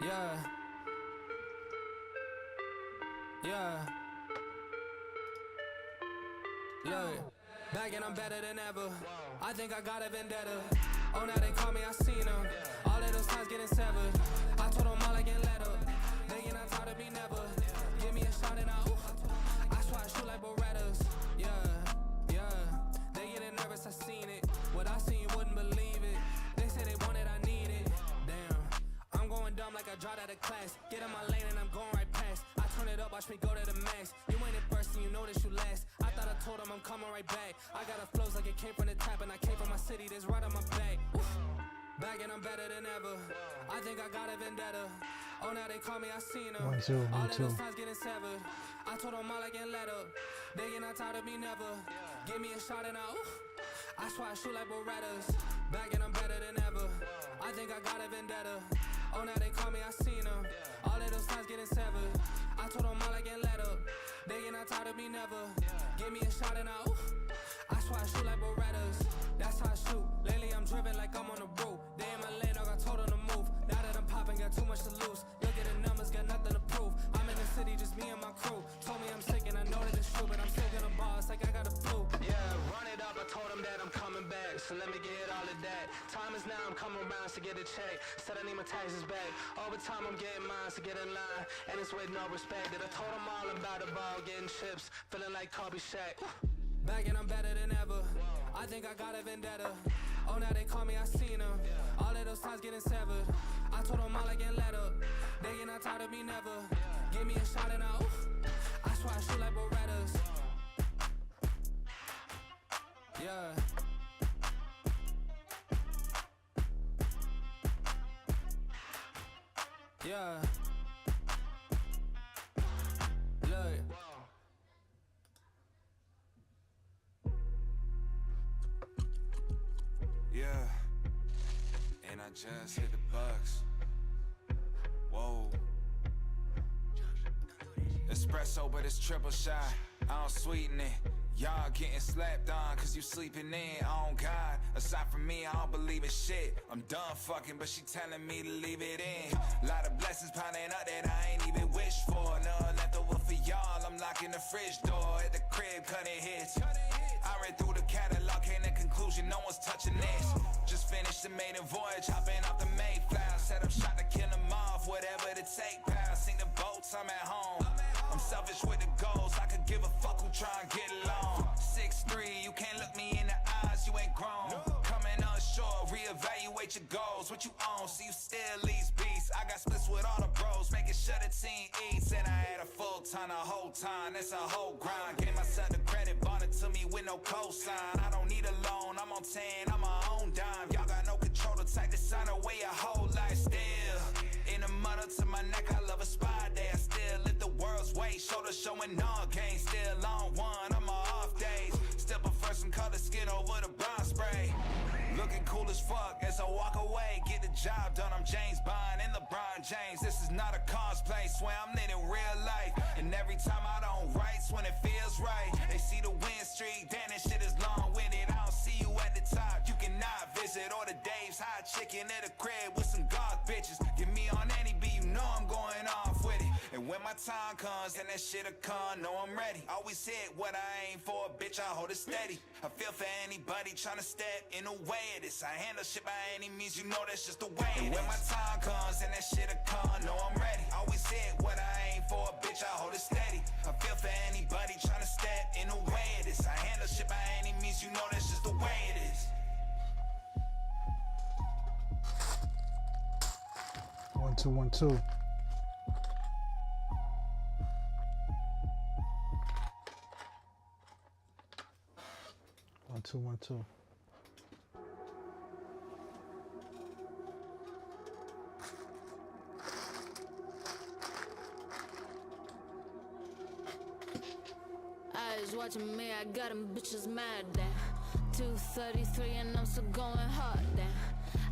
Yeah. Yeah. Look, back and I'm better than ever. I think I got a vendetta. Oh, now they call me, I seen them. All of those times getting severed. I told them all I get let up. They get not tired of me never. Give me a shot and I swear I shoot like Berettas. Yeah, yeah. They getting nervous, I seen it. What I seen, you wouldn't believe it. They say they want it, I need it. Damn, I'm going dumb like I dropped out of class. Get in my lane and I'm going right past. I turn it up, watch me go to the max. You ain't it first and you know that you last. I thought I told them I'm coming right back. I got a flows like it came from the tap and I came from my city, this right on my back. Back and I'm better than ever. I think I got a vendetta. Oh, now they call me, I seen them. All of those times getting severed. I told them all I get let up. They get not tired of me never. Give me a shot and I swear I shoot like Berettas. Back and I'm better than ever. I think I got a vendetta. Oh, now they call me, I seen them. All of those times getting severed. I told them all I get let up. They get not tired of me never. Give me a shot and I swear I shoot like Berettas. That's how I shoot. Lately I'm driven like I'm on the road. They in my lane, dog, I told them to move. Now that I'm popping, got too much to lose. Look at the numbers, got nothing to prove. I'm in the city, just me and my crew. Told me I'm sick and I know that it's true, but I'm still gonna ball, it's like I got a flu. Yeah, run it up, I told them that I'm coming back. So let me get all of that. Time is now, I'm coming around to get a check. Said I need my taxes back. Overtime, I'm getting mine, so get in line. And it's with no respect. That I told them all about the ball, getting chips. Feeling like Kobe Shaq. Back and I'm better than ever. I think I got a vendetta. Oh, now they call me, I seen them. All of those times getting severed. I told them all I get let up. They get not tired of me never. Give me a shot and I swear I shoot like Berettas. Yeah. Yeah. Look. Yeah, and I just hit the bucks. Whoa. Espresso, but it's triple shot. I don't sweeten it. Y'all getting slapped on cause you sleeping in. On God, aside from me, I don't believe in shit. I'm done fucking, but she telling me to leave it in. Lot of blessings piling up that I ain't even wished for. None left over for y'all. I'm locking the fridge door at the crib, cutting hits. I read through the catalog, came to conclusion, no one's touching this. Just finished the maiden voyage, hopping off the Mayflower. Set up shot to kill them off, whatever to take, pal. Sing the boats, I'm at home. I'm selfish with the goals, I could give a fuck who try and get along. 6'3", you can't look me in the eyes, you ain't grown. Coming unsure, reevaluate your goals. What you own, so you still lease beats. I got splits with all the bros, making sure the team eats. And I had a full time the whole time, that's a whole grind. Gave myself the credit, bought it to me with no cosign. I don't need a loan, I'm on 10, I'm my own dime. Y'all got no control, the type to sign away your whole life still. In the mud up to my neck, I love a spy day. I still lift the world's weight, shoulder showing all game. Still on one on my off days. Still prefer some color skin over the brown spray. Looking cool as fuck as I walk away. Get the job done, I'm James Bond and LeBron James. This is not a cosplay, swear I'm living real life. And every time I don't write's when it feels right. They see the win streak, damn that shit is long-winded. I don't see you at the top, you cannot visit. Or the Dave's hot chicken at a crib with some goth bitches. Get me on any beat, you know I'm going off with it. And when my time comes and that shit'll come, know I'm ready. Always hit what I aim for, bitch, I hold it steady. I feel for anybody tryna step in the way of this. I handle shit by any means, you know that's just the way it is. And when my time comes and that shit'll come, know I'm ready. Always hit what I aim for, bitch, I hold it steady. I feel for anybody tryna step in the way of this. I handle shit by any means, you know that's just the way it is. 1 2 1 2. One, two, 1 2. Eyes watching me, I got them bitches mad, damn. 2:33 and I'm still going hard, damn.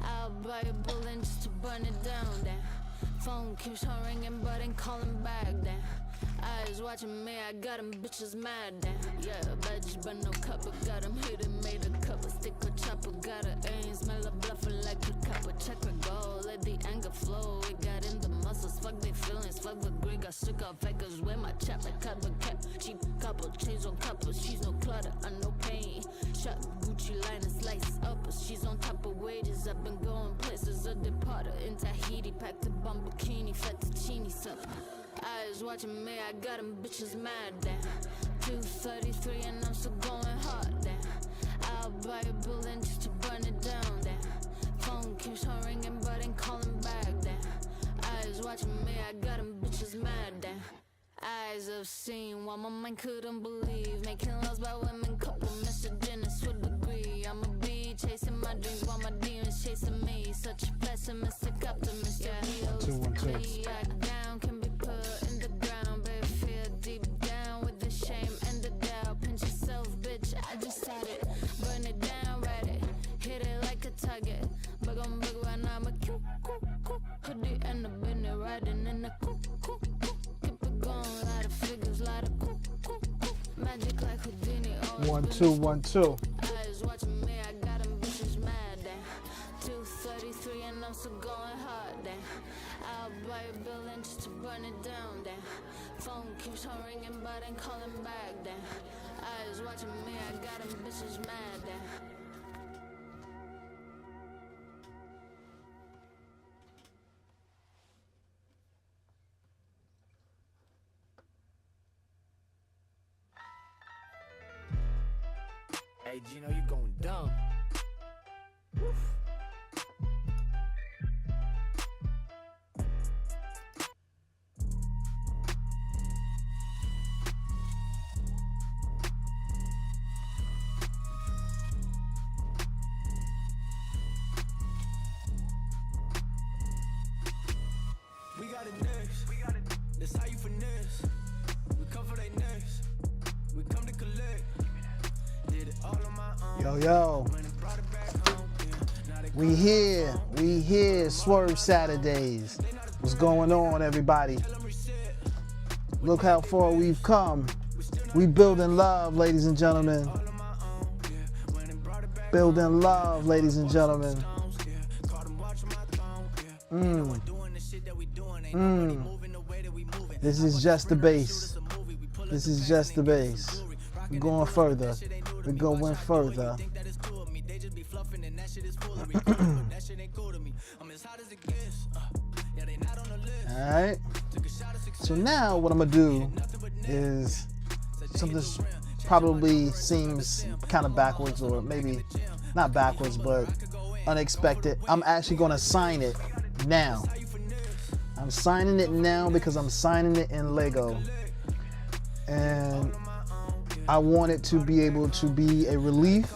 I'll buy a bullet just to burn it down, damn. Phone keeps on ringing but ain't calling back, damn. Eyes watching me, I got them bitches mad, damn. Yeah, bitch, but no cuppa. Got them hidden, made a couple. Stick or chopper, got a aim, smell a bluffer like a copper. Check her go, let the anger flow. It got in the got sick of fakers with my chap like cover cap. Cheap couple chains on couples. She's no clutter, no pain. Shot Gucci line and slices up. She's on top of wages. I've been going places. A departer in Tahiti. Packed a bomb bikini. Fettuccine stuff. Eyes watching me. I got them bitches mad. Damn. 233 and I'm still going hard. Damn. I'll buy a building just to burn it down. Damn. Phone keeps on ringing but ain't calling back. Damn. Eyes watching me. I got them bitches mad. Damn. Eyes have seen what my mind couldn't believe. Making loves by women, couple Mr. Dennis with degree. I'm a bee chasing my dreams while my demons chasing me. Such a pessimistic optimist. Yeah, he always down can be put in the ground. Baby, feel deep down with the shame and the doubt. Pinch yourself, bitch. I just had it. Burn it down, ride it. Hit it like a target. Bug on bug when I'm a coo, coo, coo. Hoodie and a binner riding in the coo, coo, coo. Lot of figures, lot of cool, cool, cool. Magic like Houdini. 1 2 1 2. Eyes watching me, I got them bitches mad. Damn. 233 and I'm still going hard. Damn. I'll buy a building just to burn it down. Damn. Phone keeps on ringing but ain't calling back. Damn. Eyes watching me, I got them bitches mad. Damn. Hey, Gino, you going dumb. Woof. We got it next. That's how you finesse. We come for they next. We come to collect. Did it all on my own. Yo. We here, Swerve Saturdays. What's going on, everybody? Look how far we've come. We building love, ladies and gentlemen. Building love, ladies and gentlemen. This is just the base. This is just the base. We're going further. We're going further. Alright. So now what I'm going to do is something probably seems kind of backwards, or maybe not backwards, but unexpected. I'm actually going to sign it now. I'm signing it now because I'm signing it in Lego. And I want it to be able to be a relief,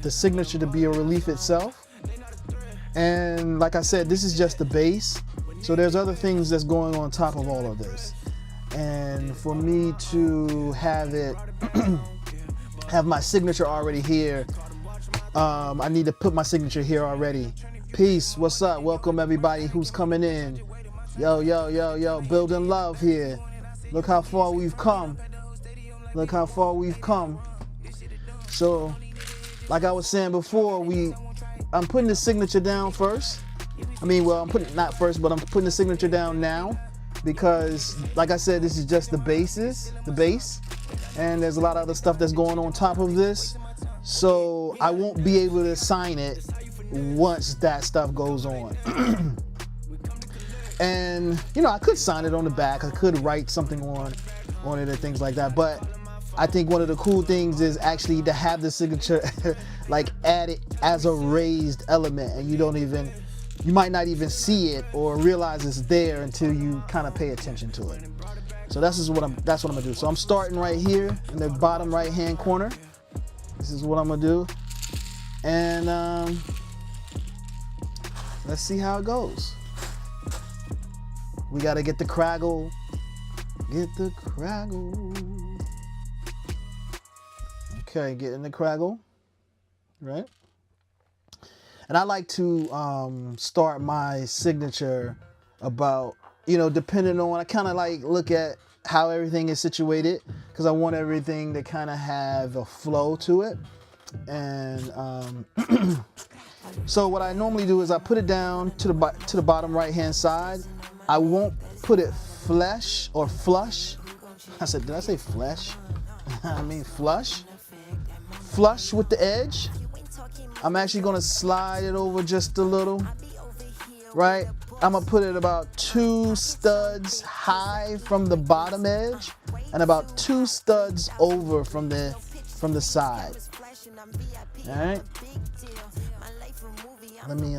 the signature to be a relief itself. And like I said, this is just the base. So there's other things that's going on top of all of this. And for me to have it, have my signature already here, I need to put my signature here already. Peace, what's up? Welcome everybody who's coming in. Yo, building love here. Look how far we've come. Look how far we've come. So, like I was saying before, I'm putting the signature down first. I mean, well, I'm putting, not first, but I'm putting the signature down now because, like I said, this is just the base, and there's a lot of other stuff that's going on top of this. So I won't be able to sign it once that stuff goes on. And, you know, I could sign it on the back. I could write something on it and things like that. But I think one of the cool things is actually to have the signature like added as a raised element, and you might not even see it or realize it's there until you kind of pay attention to it. So that's what I'm gonna do. So I'm starting right here in the bottom right hand corner. This is what I'm gonna do. And let's see how it goes. We gotta get the craggle. Get the craggle. Okay, get in the craggle. Right? And I like to start my signature about, you know, depending on, I kind of like look at how everything is situated, because I want everything to kind of have a flow to it. And so what I normally do is I put it down to the bottom right hand side. I won't put it flesh or flush. I said, did I say flesh? I mean flush. Flush with the edge. I'm actually gonna slide it over just a little, right? I'm gonna put it about 2 studs high from the bottom edge and about 2 studs over from the side. All right. Let me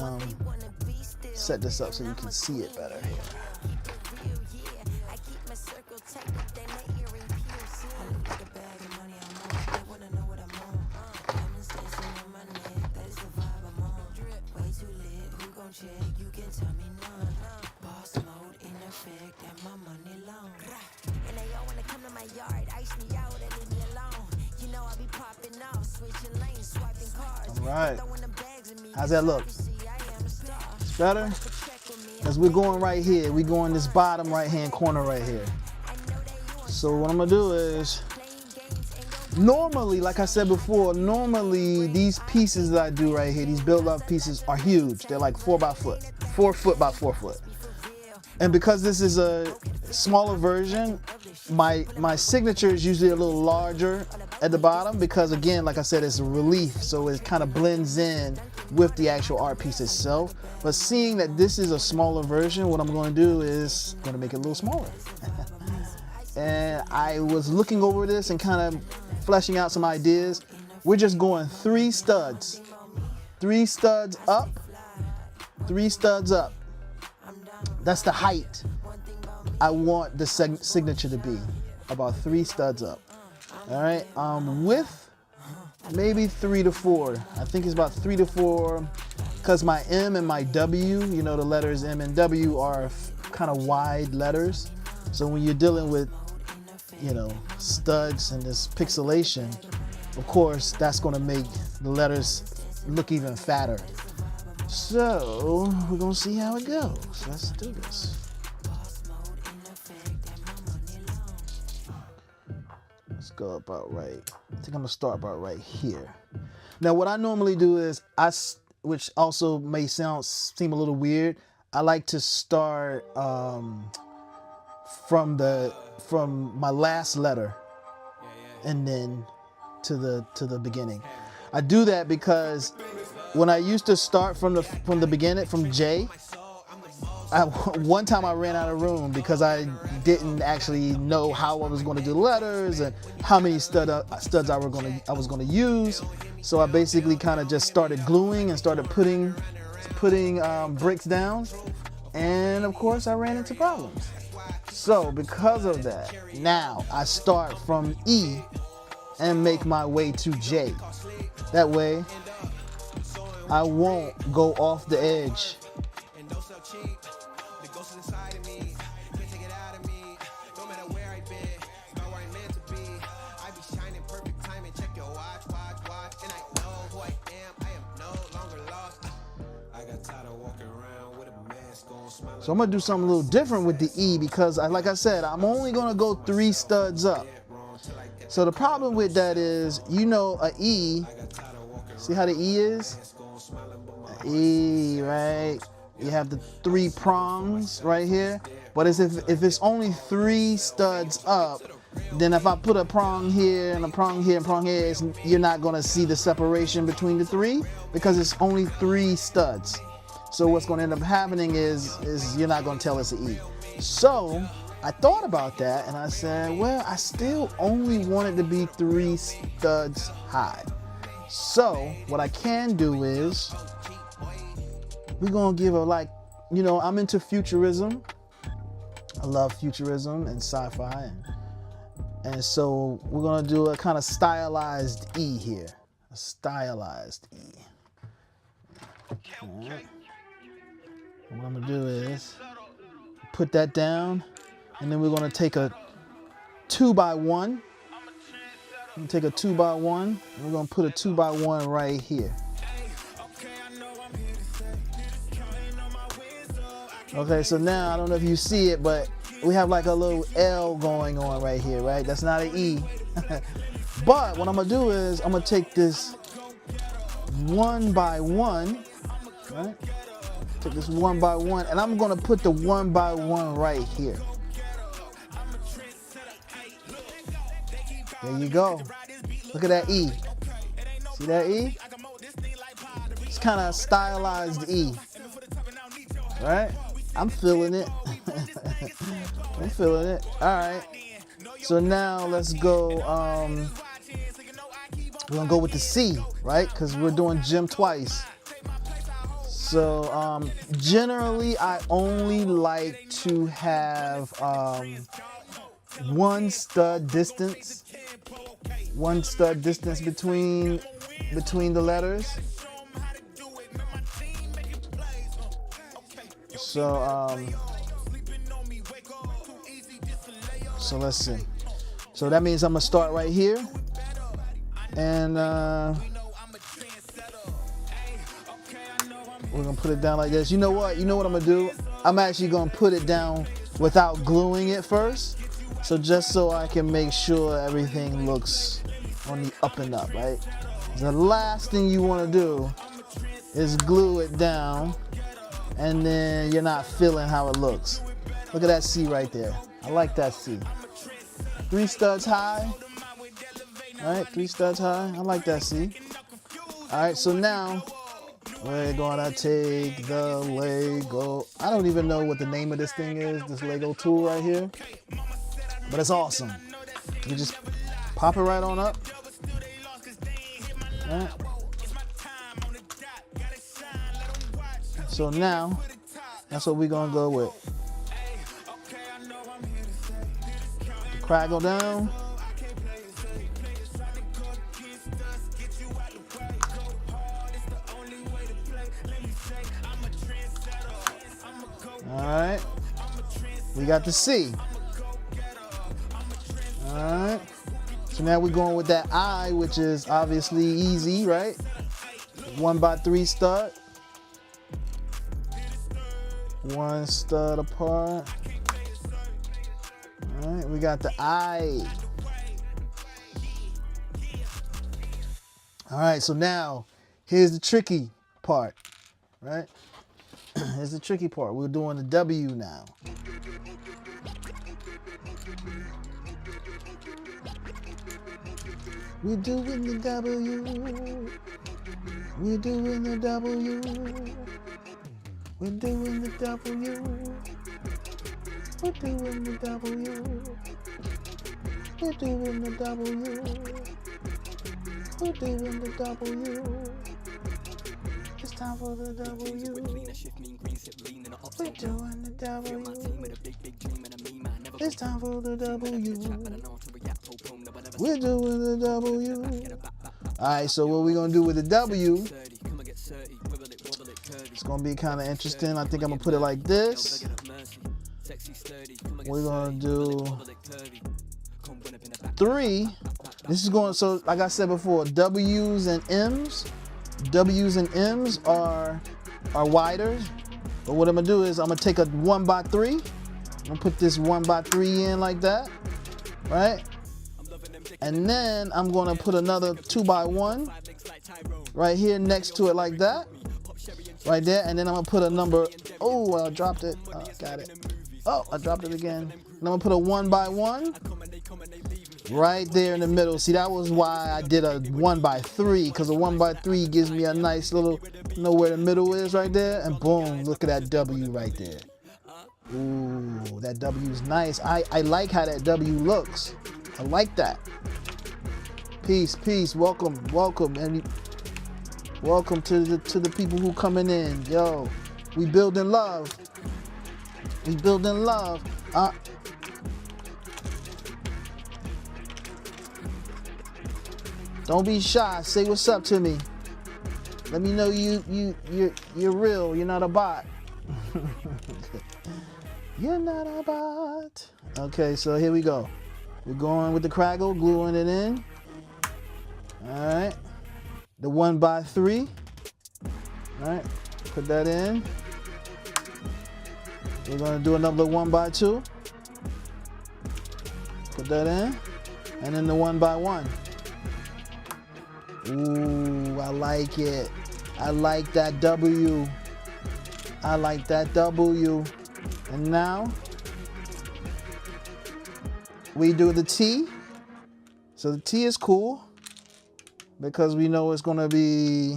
set this up so you can see it better here. All right. How's that look? It's better? As we're going right here. We're going this bottom right hand corner right here. So what I'm gonna do is, normally, like I said before, normally these pieces that I do right here, these build up pieces are huge. They're like 4 foot by 4 foot. And because this is a smaller version, my signature is usually a little larger at the bottom because, again, like I said, it's a relief, so it kind of blends in with the actual art piece itself. But seeing that this is a smaller version, what I'm going to do is going to make it a little smaller. And I was looking over this and kind of fleshing out some ideas. We're just going 3 studs. 3 studs up. 3 studs up. That's the height I want the signature to be. About 3 studs up. All right. Width, maybe 3 to 4. I think it's about 3 to 4 because my M and my W, you know, the letters M and W are kind of wide letters. So when you're dealing with, you know, studs and this pixelation, of course, that's going to make the letters look even fatter. So we're going to see how it goes. Let's do this. Let's go about right. I think I'm going to start about right here. Now, what I normally do is, which also may seem a little weird, I like to start from my last letter and then to the beginning. I do that because when I used to start from the beginning, from J, one time I ran out of room because I didn't actually know how I was going to do the letters and how many studs I was going to use. So I basically kind of just started gluing and started putting bricks down, and of course I ran into problems. So because of that, now I start from E and make my way to J. That way I won't go off the edge. So I'm gonna do something a little different with the E because, like I said, I'm only gonna go 3 studs up. So the problem with that is, you know, a E, see how the E is? E, right? You have the 3 prongs right here. But if it's only 3 studs up, then if I put a prong here and a prong here and prong here, you're not gonna see the separation between the 3 because it's only 3 studs. So what's going to end up happening is you're not going to tell it's an E. So I thought about that and I said, well, I still only want it to be 3 studs high. So what I can do is we're going to give I'm into futurism. I love futurism and sci-fi. And so we're going to do a kind of stylized E here. A stylized E. All right. What I'm gonna do is put that down, and then we're gonna take a 2x1. I'm gonna take a 2x1, and we're gonna put a 2x1 right here. Okay, so now I don't know if you see it, but we have like a little L going on right here, right? That's not an E. But what I'm gonna do is I'm gonna take this 1x1, right? Take this 1x1, and I'm gonna put the 1x1 right here. There you go. Look at that E. See that E? It's kind of stylized E. Right? I'm feeling it. I'm feeling it. All right. So now let's go. We're gonna go with the C, right? Because we're doing gym twice. So generally, I only like to have one stud distance between the letters. So let's see. So that means I'm gonna start right here, and we're gonna put it down like this. You know what? You know what I'm gonna do? I'm actually gonna put it down without gluing it first. So just so I can make sure everything looks on the up and up, right? The last thing you wanna do is glue it down and then you're not feeling how it looks. Look at that C right there. I like that C. 3 studs high. All right, 3 studs high. I like that C. All right, so now we're gonna take the Lego. I don't even know what the name of this thing is, this Lego tool right here, but it's awesome. You just pop it right on up. All right. So now, that's what we're gonna go with. The craggle down. All right, we got the C. All right, so now we're going with that I, which is obviously easy, right? 1x3 stud. 1 stud apart. All right, we got the I. All right, so now here's the tricky part, right? Here's the tricky part. We're doing the W now. We're doing the W. We're doing the W. We're doing the W. We're doing the W. We're doing the W. We're doing the W. It's time for the W. We're doing the W. It's time for the W. We're doing the W. Alright, so what we're gonna do with the W, it's gonna be kind of interesting. I think I'm gonna put it like this. We're gonna do 3. This is going, so like I said before, W's and M's are wider. But what I'm gonna do is I'm gonna take a 1x3. I'm gonna put this 1x3 in like that, right? And then I'm gonna put another 2x1 right here next to it like that, right there. And then I'm gonna put a number. Oh, I dropped it. Oh, got it. Oh, I dropped it again. And I'm gonna put a 1x1 right there in the middle. See, that was why I did a 1x3, because a 1x3 gives me a nice little, know where the middle is right there, and boom, look at that W right there. Ooh, that W is nice. I like how that W looks. I like that. Peace, peace. Welcome, welcome, and welcome to the people who coming in. Yo, we building love. We building love. Don't be shy. Say what's up to me. Let me know you're real. You're not a bot. You're not a bot. Okay, so here we go. We're going with the craggle, gluing it in. All right. The 1x3. All right. Put that in. We're gonna do another 1x2. Put that in. And then the 1x1. Ooh, I like it. I like that W. I like that W. And now we do the T. So the T is cool because we know it's gonna be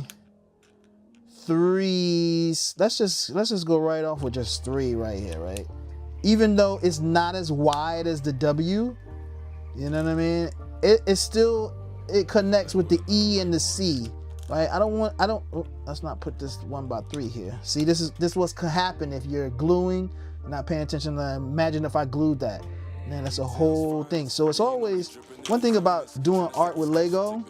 3. Let's just go right off with just 3 right here, right? Even though it's not as wide as the W, you know what I mean? It still connects with the E and the C, right? Let's not put this 1x3 here. See, this what's could happen if you're gluing, not paying attention. Imagine if I glued that. Man, that's a whole thing. So it's always one thing about doing art with Lego,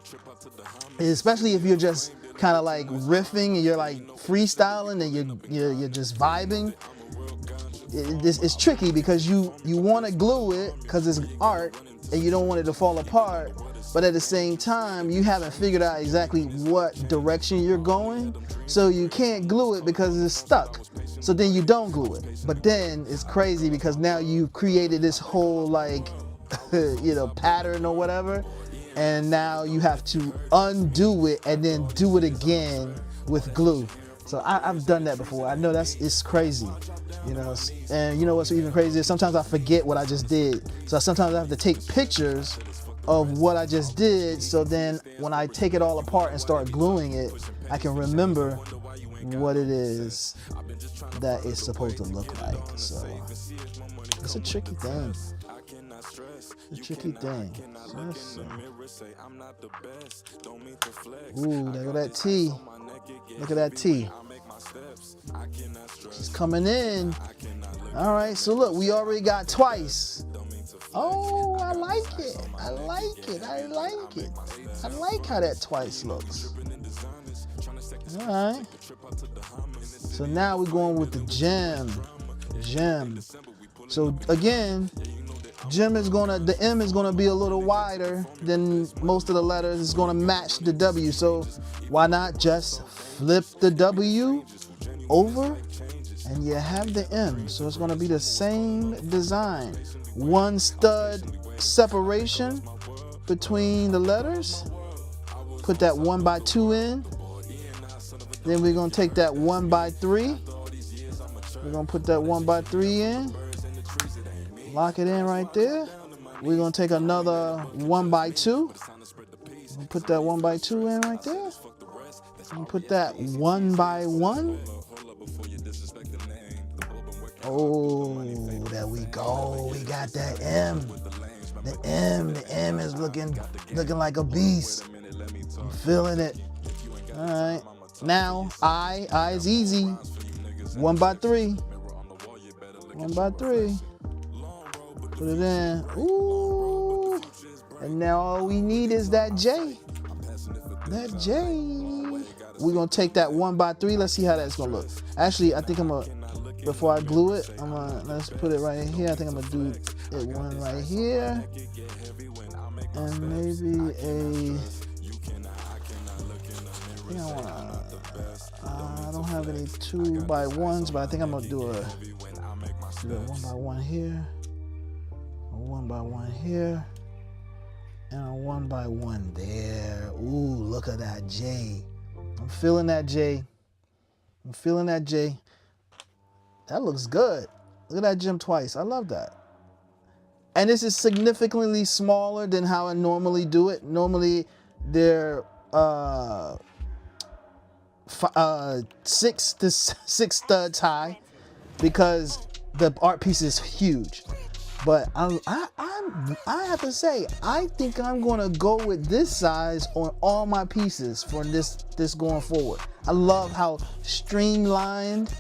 especially if you're just kind of like riffing and you're like freestyling and you're just vibing. It's tricky because you want to glue it because it's art and you don't want it to fall apart, but at the same time you haven't figured out exactly what direction you're going, so you can't glue it because it's stuck. So then you don't glue it, but then it's crazy because now you've created this whole like pattern or whatever, and now you have to undo it and then do it again with glue. So I've done that before. I know it's crazy, and you know what's even crazier? Sometimes I forget what I just did. So sometimes I have to take pictures of what I just did, so then when I take it all apart and start gluing it, I can remember what it is that it's supposed to look like. So it's a tricky thing. It's a tricky thing. Ooh, look at that T. Look at that T. She's coming in. All right, so look, we already got twice. Oh, I like it. I like it. I like it. I like how that twice looks. All right. So now we're going with the gem. Gem. So again, the M is gonna be a little wider than most of the letters. It's gonna match the W. So why not just flip the W over and you have the M. So it's gonna be the same design. One stud separation between the letters. Put that 1x2 in. Then we're gonna take that 1x3. We're gonna put that 1x3 in. Lock it in right there. We're gonna take another 1x2. We'll put that 1x2 in right there. And put that 1x1. Oh, there we go. We got that M. The M is looking like a beast. I'm feeling it. All right. Now I is easy. 1x3. 1x3. Put it in. Ooh. And now all we need is that J. That J. We're gonna take that 1x3. Let's see how that's gonna look. Actually, I think before I glue it, let's put it right here. I think I'm gonna do it one right here. And maybe I don't have any 2x1s, but I think I'm gonna do a 1x1 here, a 1x1 here, and a 1x1 there. Ooh, look at that J. I'm feeling that J. I'm feeling that J. That looks good. Look at that gem twice. I love that. And this is significantly smaller than how I normally do it. Normally, they're 6 studs high because the art piece is huge. But I have to say, I think I'm gonna go with this size on all my pieces for this going forward. I love how streamlined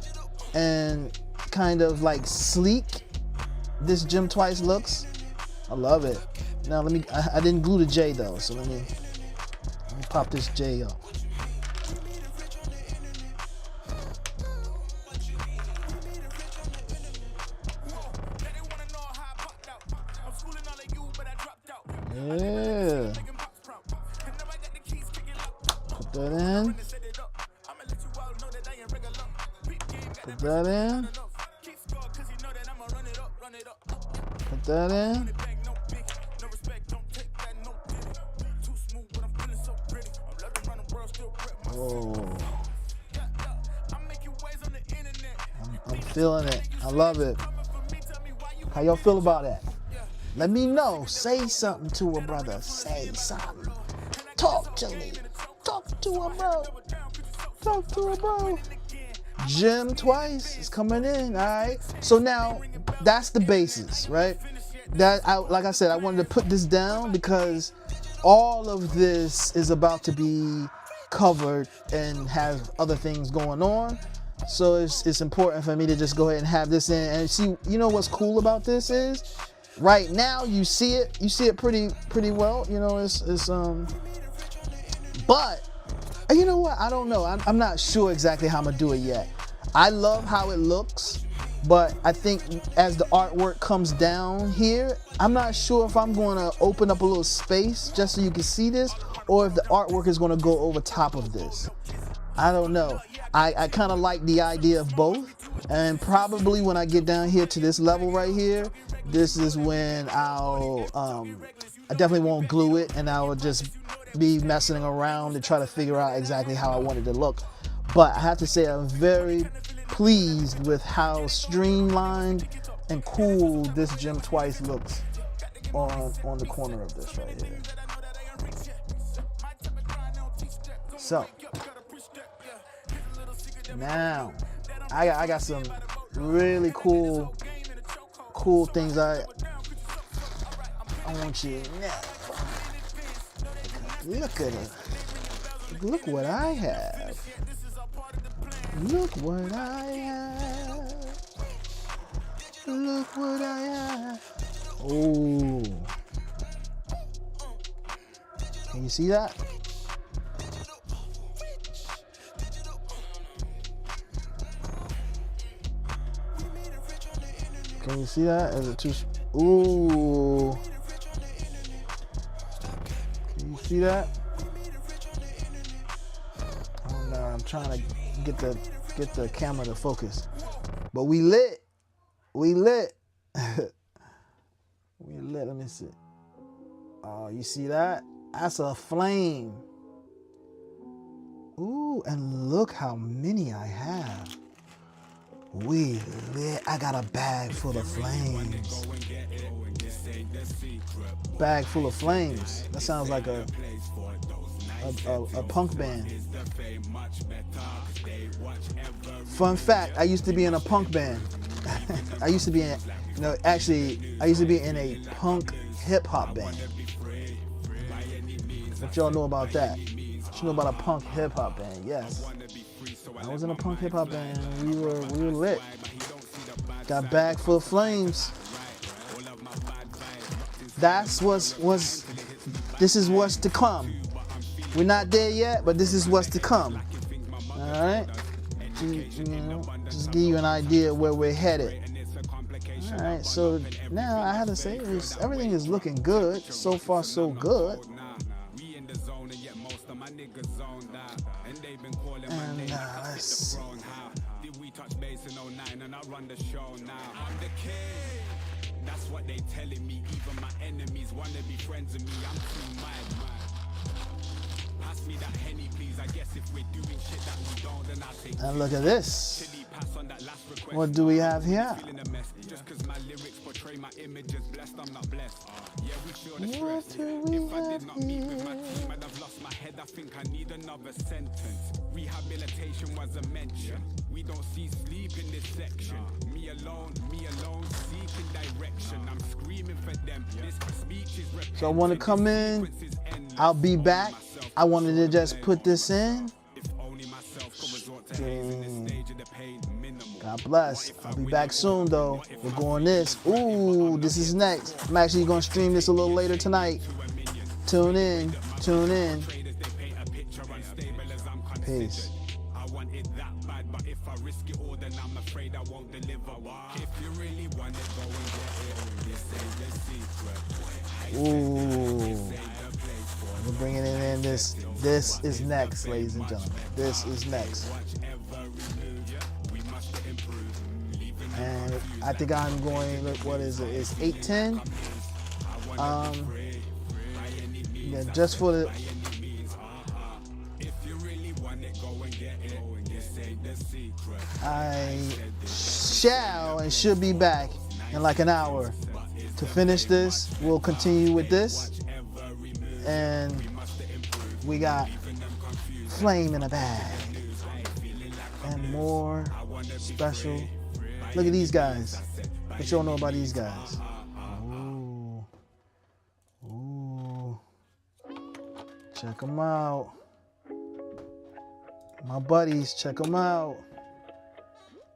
and kind of like sleek this gem twice looks. I love it. Now I didn't glue the J though, so let me pop this J up. Yeah. Put that in. Put that in. Put that in. Oh. I'm feeling it. I love it. How y'all feel about that? Let me know. Say something to a brother. Say something. Talk to me. Talk to a bro. Talk to a bro. Gym twice is coming in. All right. So now that's the basis, right? Like I said, I wanted to put this down because all of this is about to be covered and have other things going on. So it's important for me to just go ahead and have this in and see. You know what's cool about this is right now you see it pretty well. You know, but you know what? I don't know. I'm not sure exactly how I'm gonna do it yet. I love how it looks, but I think as the artwork comes down here, I'm not sure if I'm gonna open up a little space just so you can see this, or if the artwork is gonna go over top of this. I don't know. I kind of like the idea of both, and probably when I get down here to this level right here, this is when I definitely won't glue it, and I will just be messing around to try to figure out exactly how I want it to look. But I have to say I'm very pleased with how streamlined and cool this Gym Twice looks on the corner of this right here. So now I got some really cool things I want you to know. Look at it. Look what I have. Look what I have. Look what I have. Oh. Can you see that? Can you see that? Is it too? Ooh. Can you see that? Oh no, I'm trying to get the camera to focus. But we lit. We lit. We lit. Let me see. Oh, you see that? That's a flame. Ooh, and look how many I have. We lit. I got a bag full of flames. Bag full of flames. That sounds like a punk band. Fun fact, I used to be in a punk band. I used to be in, I used to be in a punk hip hop band. What y'all know about that? What you know about a punk hip hop band? Yes. I was in a punk hip hop band. We were lit. Got a bag full of flames. This is what's to come. We're not there yet, but this is what's to come. All right? Just give you an idea of where we're headed. All right, so now I have to say everything is looking good. So far, so good. And let's see. That's what they telling me. Even my enemies wanna be friends with me. I'm too mad, man. Pass me that Henny, please. I guess if we're doing shit that we don't, then I'll take. And look at this. What do we have here? Just cause my lyrics portray my images blessed, I'm not blessed. Yeah, we feel the stress. If I did not meet with my team, I'd have lost my head. I think I need another sentence. Rehabilitation was a mention. We don't see sleep in this section. Me alone, seeking direction. I'm screaming for them. This speech is repetitive. So I want to come in. I'll be back. I wanted to just put this in. God bless. I'll be back soon though. We're going this. Ooh, this is next. I'm actually going to stream this a little later tonight. Tune in. Tune in. Peace. I want it that bad, but if I risk it all, then I'm afraid I won't deliver. If you really want it, go and get it. This ain't the secret. Ooh. We're bringing it in. This is next, ladies and gentlemen. This is next. And I think I'm going, look, what is it? It's 8:10. Yeah, just for the. I shall and should be back in like an hour. to finish this. We'll continue with this. And we got Flame in a bag. And more special. Look at these guys. What y'all know about these guys? Ooh. Ooh. Check them out. My buddies, check them out.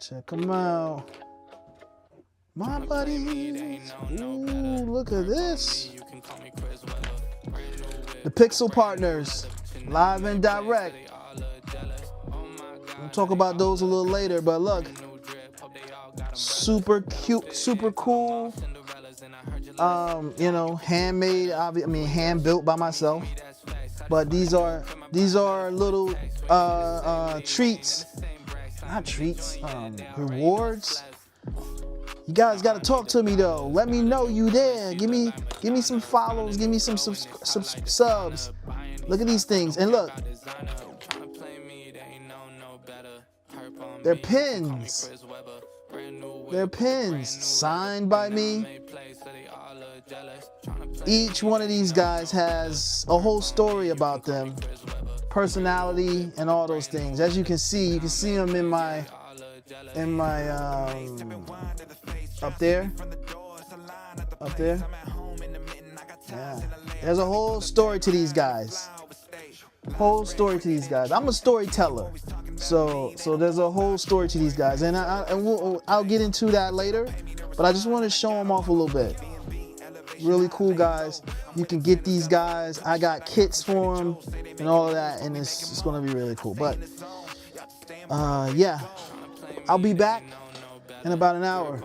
Check them out. My buddies. Ooh, look at this. The Pixel Partners, live and direct. We'll talk about those a little later, but look. Super cute, super cool. You know, handmade, I mean hand built by myself. But these are little treats. Not treats, rewards. You guys gotta talk to me though. Let me know you there. Give me some follows. Give me some subs. Look at these things, and look. They're pins. They're pins signed by me. Each one of these guys has a whole story about them, personality, and all those things. As you can see them in my up there. Yeah. There's a whole story to these guys. I'm a storyteller, so there's a whole story to these guys, and I'll get into that later. But I just want to show them off a little bit. Really cool guys. You can get these guys. I got kits for them and all of that, and it's going to be really cool. But yeah, I'll be back in about an hour.